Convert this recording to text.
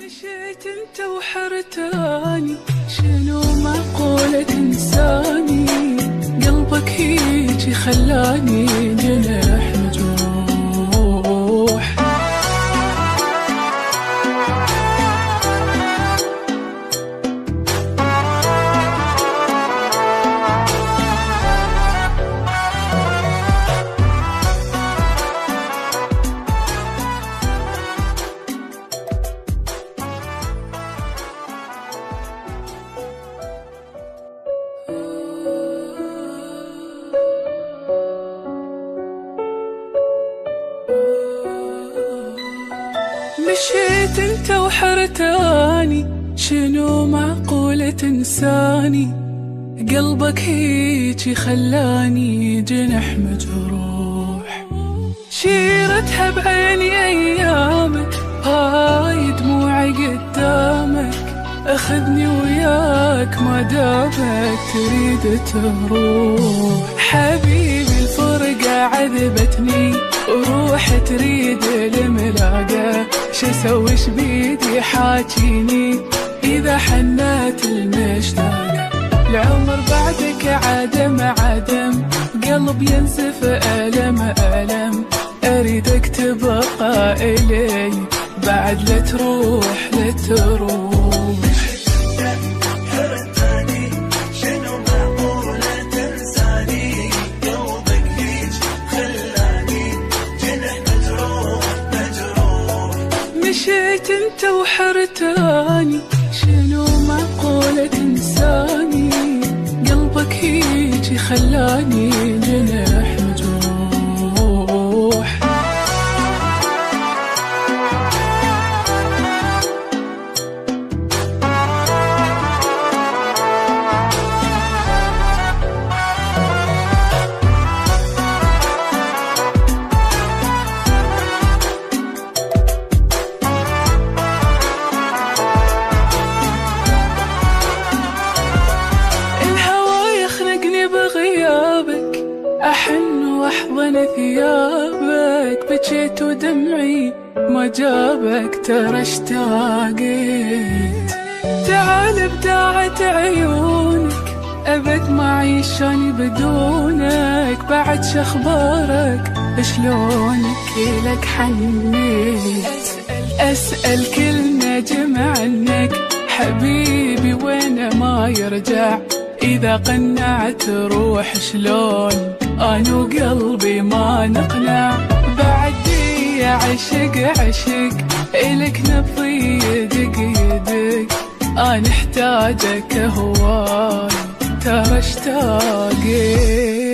مشيت انت وحرتاني، شنو معقولة تنساني؟ قلبك هيجي خلاني جناح مجروح. مشيت انت وحرتاني، شنو معقولة تنساني؟ قلبك هيجي خلاني جنح مجروح. شيرتها بعيني ايامك، هاي دموعي قدامك، اخذني وياك ما دامك تريد تروح. حبيبي الفرقة عذبتني، وروح تريد الملاقة، شسويش بيدي حاجيني إذا حنات المشتاقة. العمر بعدك عدم، قلب ينزف ألم، أريدك تبقى إلي بعد لا تروح. مشيت انت وحرتاني، شنو معقولة تنساني؟ قلبك هيجي خلاني جناح مجروح. أحن وأحضن ثيابك، بجيت ودمعي ما جابك، ترى اشتاقت. تعال بداعة عيونك، أبد ما أعيش أنا بدونك، بعد شخبارك شلونك إلك حنيت. أسأل كل نجم عنك حبيبي وين ما يرجع، إذا قنعت روح شلون أنا وقلبي ما نقنع. بعدي عشق إلك نبضي يدق، أنا احتاجك هواي ترى اشتاقت.